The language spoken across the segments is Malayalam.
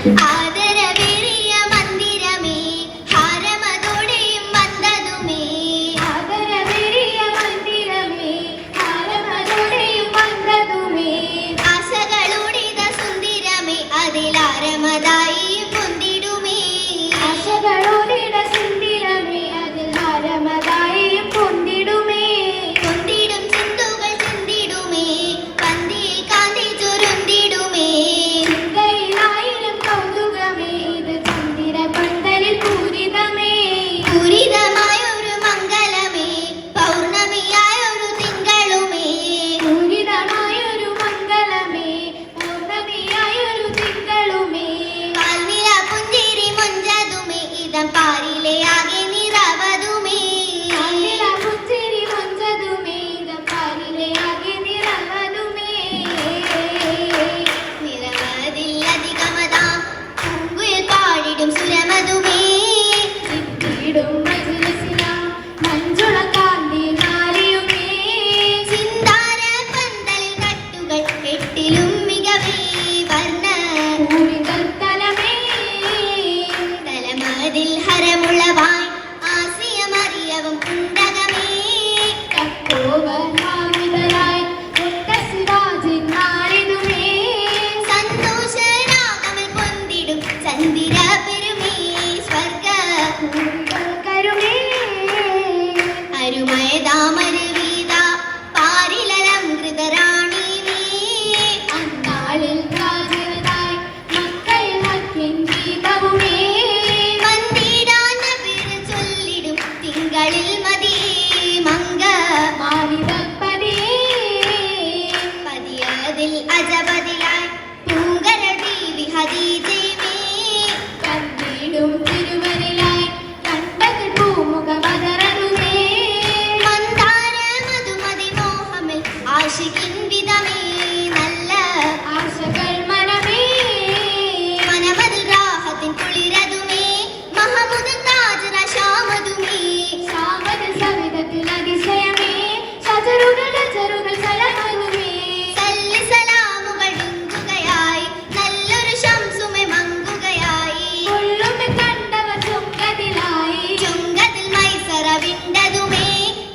ആദരവേറിയ മന്ദിരമേ ഹാരമതോടെയും വന്നതുമേ ആദരവേറിയ മന്ദിരമേ ഹാരമതോടെയും വന്നതുമേ ആശകളുടിത സുന്ദരമേ അതിലാരമതായി പൊന്തിടുമേ ആശകളുടിത സുന്ദരമേ അതിലാരമതായി പൊന്തിടുമേ പൊന്തിടും ചിന്തുകൾ ചിന്തിടുമേ പന്തിയിൽ കാന്തി ചുരുന്തിടുമേ ചിന്തയിലായിരം കൗതുകമേ ഇത് ചന്ദ്ര പന്തലിൽ പൂരിതമേ പൂരിതമായൊരു മംഗളമേ പൗർണമിയായൊരു തിങ്കളുമേ പൂരിതമായൊരു മംഗളമേ പൗർണമിയായൊരു തിങ്കളുമേ പാൽനില പുഞ്ചിരി മൊഞ്ചതുമേ ഇതം പാരിലെ ആകെ നിറവതുമേ പാൽനില പുഞ്ചിരി മൊഞ്ചതുമേ ഇതം പാരിലെ ആകെ നിറവതുമേ നിറവതില്ലധികമതാം പൂങ്കുയിൽ പാടിടും സുരമതുമേ ചിത്തിടും മജ്‌ലിസിലാം മഞ്ജുള കാന്തിയിൽ നാരിയുമേ സിന്ദാര പന്തലിൽ കട്ടുകൾ എട്ടിലും മികവേ വർണ്ണ പൂരികൾ തലമേ തലമതിൽ ഹരമുള്ളവായി ആസിയമറിയവും ഉണ്ടകമേ തപ്പോവനാമിതരായി ഒട്ടസിരാജിൻ നാളിതുമേ സന്തോഷരാഗമൽ പൊന്തിടും ചന്ദിര പെരുമേ സ്വർഗ പൂരികൾ കരുമേ അരുമയതാമരുവീത പാരിലലംകൃതരാണീവേ അന്നാളിൽ പ്രാചിരതായി മക്കയിൽ മധ്യൻ ഗീതവുമേ വന്ദിടാന പേര് ചൊല്ലിടും തിങ്കളിൽ മതിയേ മംഗ മാവിതപ്പതിയേ പതിയതിൽ അജപതിലായി പൂങ്കരൾ ബീവി ഹദീജയുമേ കണ്ടിടും തിരുവരിലായി കണ്ടതിൽ പൂമുഖ ബദറനുമേ മന്ദാര മധുമതി മോഹമിൽ ആശിക്കിൻ വിധമേ നല്ല ആശകൾ മനമേ മനമതിൽ രാഹത്തിൻ കുളിരതുമേ മഹമുദ് താജറ ശാമതുമേ ശാമതിൽ സവിധത്തിൽ അതിശയമേ ശജറുകൾ ഗജറുകൾ സലമനുമേ സല്ലി സലാമുകൾ ഡുങ്കുകയായി നല്ലൊരു ശംസുമെ മങ്കുകയായി കൊള്ളുമെ കണ്ടവർ ചുങ്കതിലായി ചുങ്കതിൽ മൈസറ വിണ്ടതുമേ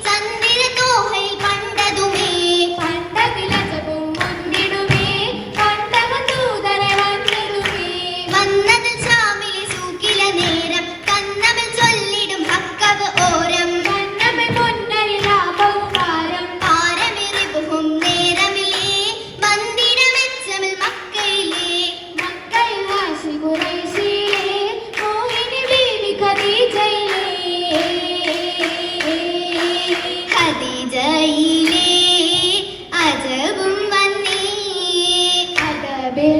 ചന്ദിര തോഹയിൽ പണ്ടതുമേ പണ്ടതിലജവും മുന്നിടുമേ പണ്ടവ ദൂതരെ വന്നിടുമേ വന്നതിൽ ശാമിലി സൂക്കില നേരം കന്നമിൽ ചൊല്ലിടും ഹക്കവ് ഓരം കന്നമെ പൊന്നരി ലാഭവും ഭാരം ഭാരമെറിവും നേരമില്ലേ വന്നിടമെച്ചമിൽ മക്കയിലെ മക്കയിൽ വാശി കുറേശിയിലെ മോഹിനി ബീവി ഖദീജയിലെ ഖദീജയിലെ അജബും വന്നേ അദബിൽ